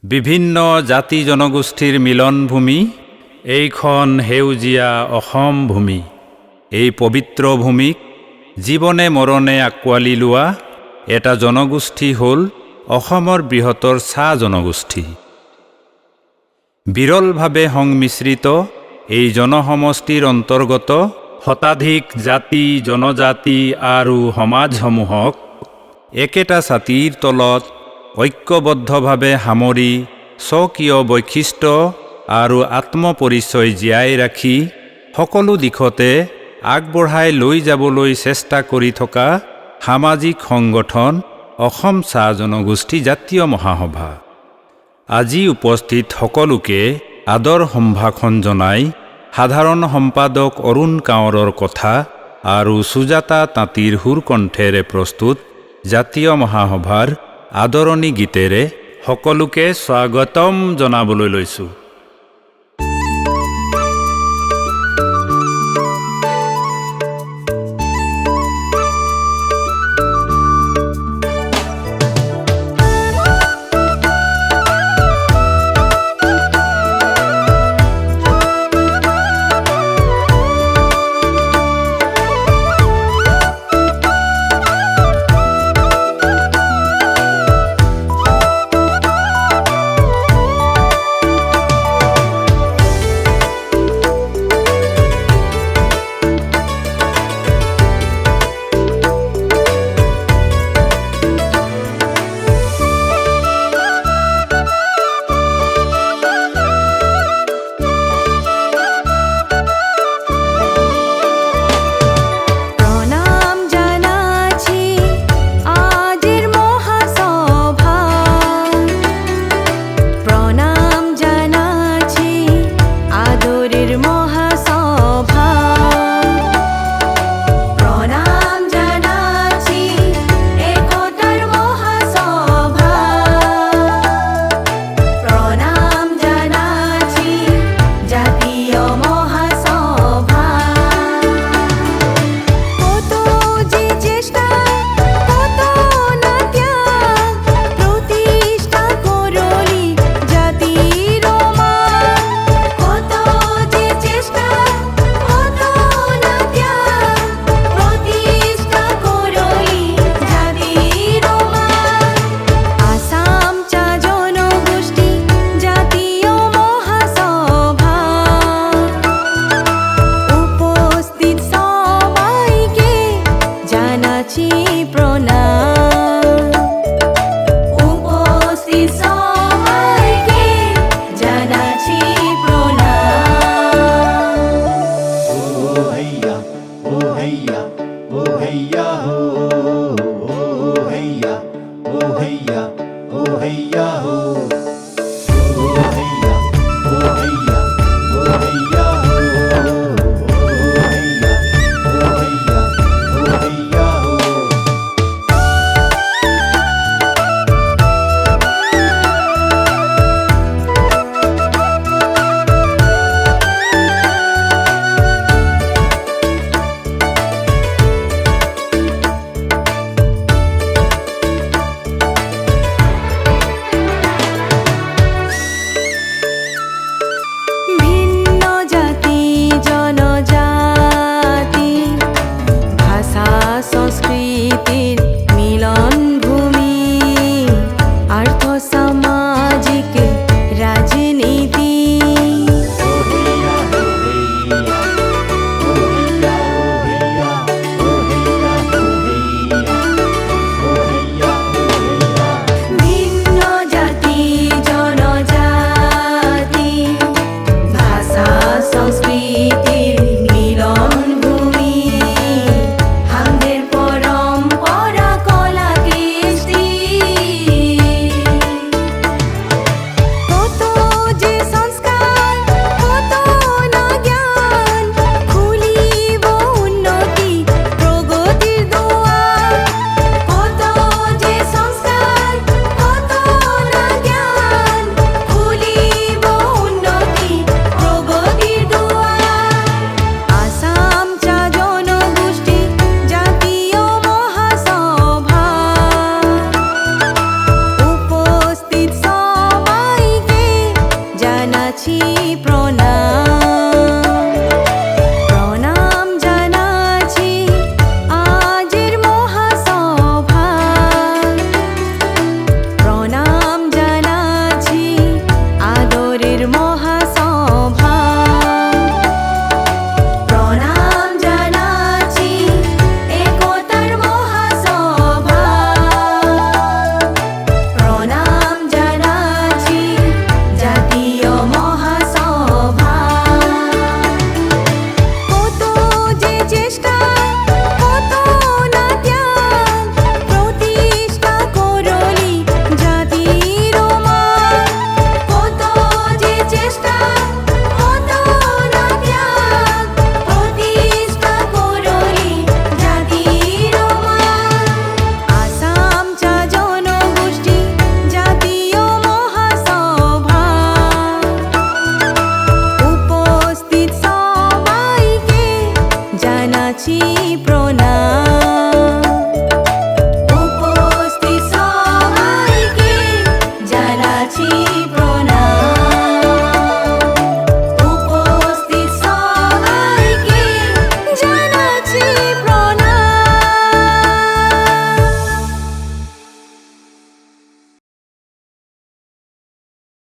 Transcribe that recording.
বিভিন্ন জাতি জনগোষ্ঠীৰ মিলনভূমি এইখন সেউজীয়া অসম ভূমি। এই পবিত্ৰ ভূমিক জীৱনে মৰণে আঁকোৱালি লোৱা এটা জনগোষ্ঠী হ'ল অসমৰ বৃহত্তৰ চাহ জনগোষ্ঠী। বিৰলভাৱে সংমিশ্ৰিত এই জনসমষ্টিৰ অন্তৰ্গত শতাধিক জাতি জনজাতি আৰু সমাজসমূহক একেটা ছাতিৰ তলত ঐক্যবদ্ধভাৱে সামৰি স্বকীয় বৈশিষ্ট্য আৰু আত্মপৰিচয় জীয়াই ৰাখি সকলো দিশতে আগবঢ়াই লৈ যাবলৈ চেষ্টা কৰি থকা সামাজিক সংগঠন অসম চাহ জনগোষ্ঠী জাতীয় মহাসভা। আজি উপস্থিত সকলোকে আদৰ সম্ভাষণ জনাই সাধাৰণ সম্পাদক অৰুণ কাঁৱৰৰ কথা আৰু সুজাতা তাঁতীৰ সুৰকণ্ঠেৰে প্ৰস্তুত জাতীয় মহাসভাৰ আদৰণি গীতেৰে সকলোকে স্বাগতম জনাবলৈ লৈছোঁ। জানাচ্ছি প্রণাম, প্রণাম জানাচ্ছি আজের মহাসভা, প্রণাম জানাচ্ছি আদরের মহাসভা, প্রণাম জানাচ্ছি একতার মহাসভা, প্রণাম জানাচ্ছি জাতীয় মহাসভা। কত যে চেষ্টা, কত না ত্যাগ, প্রতিষ্ঠা করলি জাতির মান। কত যে চেষ্টা, কত না ত্যাগ, প্রতিষ্ঠা করলি জাতির মান। আসাম চা জনগোষ্ঠী জাতীয় মহাসভা, উপস্থিত সবাইকে জানাচ্ছি প্রণাম, উপস্থিত সবাইকে জানাচ্ছি